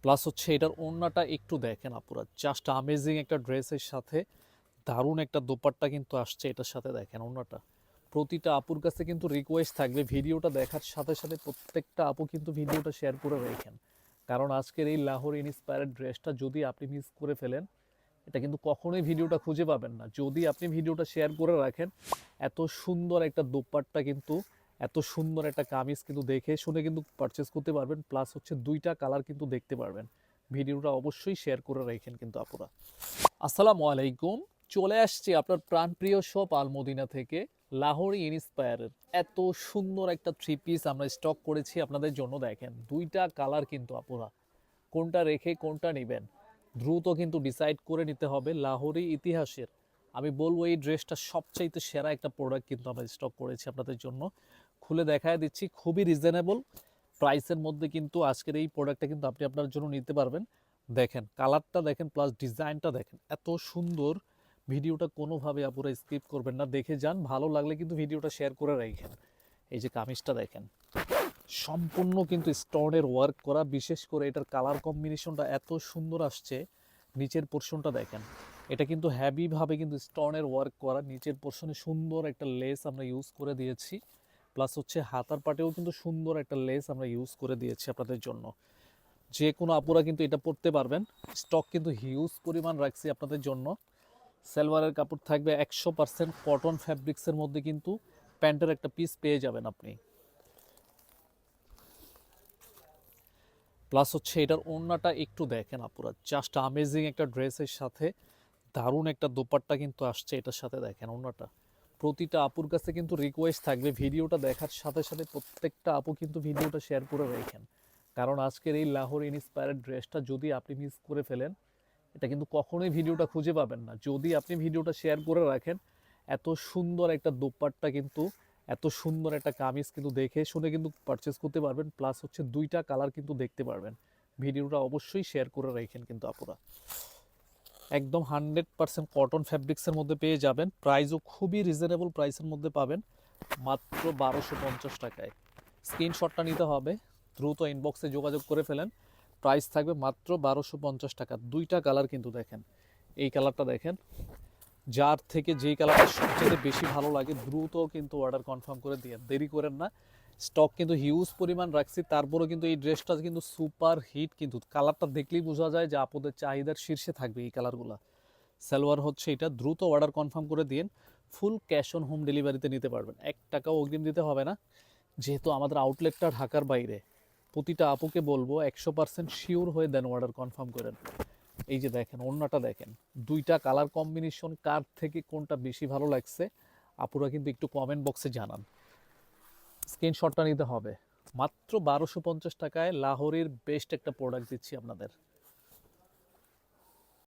Plus হচ্ছে এটার ওড়নাটা একটু দেখেন আপুরা, জাস্ট আমেজিং একটা ড্রেসের সাথে দারুণ একটা দোপাট্টা কিন্তু আসছে এটার সাথে। দেখেন ওড়নাটা, প্রতিটা আপুর কাছে কিন্তু রিকোয়েস্ট থাকবে ভিডিওটা দেখার সাথে সাথে প্রত্যেকটা আপু কিন্তু ভিডিওটা শেয়ার করে রাখেন, কারণ আজকের এই লাহোর ইন্সপায়ার্ড ড্রেসটা যদি আপনি মিস করে ফেলেন, এটা কিন্তু কখনোই ভিডিওটা খুঁজে পাবেন না। যদি আপনি ভিডিওটা শেয়ার করে রাখেন, এত সুন্দর একটা দোপাট্টা কিন্তু, এত সুন্দর একটা কামিজ কিন্তু দেখে শুনে কিন্তু পারচেস করতে পারবেন। প্লাস হচ্ছে দুইটা কালার কিন্তু দেখতে পারবেন। ভিডিওটা অবশ্যই শেয়ার করে রাখেন কিন্তু আপুরা। আসসালামু আলাইকুম, চলে আসছি আপনার প্রাণপ্রিয় শপ আলমদিনা থেকে লাহোরি ইন্সপায়ারের এত সুন্দর একটা থ্রি পিস আমরা স্টক করেছি আপনাদের জন্য। দেখেন দুইটা কালার কিন্তু আপুরা, কোনটা রেখে কোনটা নেবেন দ্রুত কিন্তু ডিসাইড করে নিতে হবে। লাহোরি ইতিহাসের আমি বলবো এই ড্রেসটা সবচাইতে সেরা একটা প্রোডাক্ট কিন্তু আমরা স্টক করেছি আপনাদের জন্য। খুলে দেখায় দিচ্ছি, খুবই রিজনেবল প্রাইসের মধ্যে কিন্তু আজকের এই প্রোডাক্টটা কিন্তু আপনি আপনার জন্য নিতে পারবেন। দেখেন কালারটা দেখেন, প্লাস ডিজাইনটা দেখেন, এত সুন্দর। ভিডিওটা কোনোভাবে আপুরা স্কিপ করবেন না, দেখে যান। ভালো লাগলে কিন্তু ভিডিওটা শেয়ার করে রাখেন। এই যে কামিজটা দেখেন, সম্পূর্ণ কিন্তু স্টোনের ওয়ার্ক করা, বিশেষ করে এটার কালার কম্বিনেশনটা এত সুন্দর আসছে। নিচের পোর্শনটা দেখেন, এটা কিন্তু হ্যাভিভাবে কিন্তু স্টোনের ওয়ার্ক করা। নিচের পোর্শনে সুন্দর একটা লেস আমরা ইউজ করে দিয়েছি, প্লাস হচ্ছে হাতার পাটেও কিন্তু সুন্দর একটা লেস আমরা ইউজ করে দিয়েছি আপনাদের জন্য। যে কোনো আপুরা কিন্তু এটা পরতে পারবেন। স্টক কিন্তু হিউজ পরিমাণ রাখছি আপনাদের জন্য। সালোয়ারের কাপড় থাকবে 100% কটন ফ্যাব্রিক্সের মধ্যে, কিন্তু প্যান্টের একটা পিস পেয়ে যাবেন আপনি। প্লাস হচ্ছে এটার ওড়নাটা একটু দেখেন আপুরা, জাস্ট আমেজিং একটা ড্রেসের সাথে দারুণ একটা দোপাট্টা কিন্তু আসছে এটার সাথে। দেখেন ওড়নাটা, প্রতিটা আপুর কাছে কিন্তু রিকোয়েস্ট থাকবে ভিডিওটা দেখার সাথে সাথে প্রত্যেকটা আপু কিন্তু ভিডিওটা শেয়ার করে রাখেন, কারণ আজকের এই লাহোর ইন্সপায়ার্ড ড্রেসটা যদি আপনি মিস করে ফেলেন, এটা কিন্তু কখনোই ভিডিওটা খুঁজে পাবেন না। যদি আপনি ভিডিওটা শেয়ার করে রাখেন, এত সুন্দর একটা দোপাট্টা কিন্তু, এত সুন্দর একটা কামিজ কিন্তু দেখে শুনে কিন্তু পারচেস করতে পারবেন। প্লাস হচ্ছে দুইটা কালার কিন্তু দেখতে পারবেন। ভিডিওটা অবশ্যই শেয়ার করে রাখেন কিন্তু আপুরা। একদম 100% কটন ফ্যাব্রিক্সের মধ্যে পেয়ে যাবেন। প্রাইসও খুবই রিজনেবল প্রাইসের মধ্যে পাবেন, মাত্র 1250 টাকায়। স্ক্রিনশটটা নিতে হবে, দ্রুত ইনবক্সে যোগাযোগ করে ফেলেন। প্রাইস থাকবে মাত্র 1250 টাকা। দুইটা কালার কিন্তু দেখেন, এই কালারটা দেখেন, যার থেকে যেই কালারটা সবচেয়ে বেশি ভালো লাগে দ্রুত কিন্তু অর্ডার কনফার্ম করে দিয়ে দেরি করেন না। স্টক কিন্তু হিউজ পরিমাণ রাখছি, তারপরেও কিন্তু এই ড্রেসটা কিন্তু সুপার হিট। কিন্তু কালারটা দেখলেই বোঝা যায় যে আপনাদের চাহিদার শীর্ষে থাকবে এই কালারগুলো। সালোয়ার হচ্ছে এটা, দ্রুত অর্ডার কনফার্ম করে দিন। ফুল ক্যাশ অন হোম ডেলিভারিতে নিতে পারবেন, 1 টাকাও অগ্রিম দিতে হবে না। যেহেতু আমাদের আউটলেটটা ঢাকার বাইরে, প্রতিটা আপুকে বলবো 100% শিওর হয়ে দেন অর্ডার কনফার্ম করেন। এই যে দেখেন ওড়নাটা দেখেন, দুইটা কালার কম্বিনেশন কার থেকে কোনটা বেশি ভালো লাগছে আপুরা কিন্তু একটু কমেন্ট বক্সে জানান। স্ক্রিনশটটা নিতে হবে। মাত্র 1250 টাকায় লাহোরের বেস্ট একটা প্রোডাক্ট দিচ্ছি আপনাদের।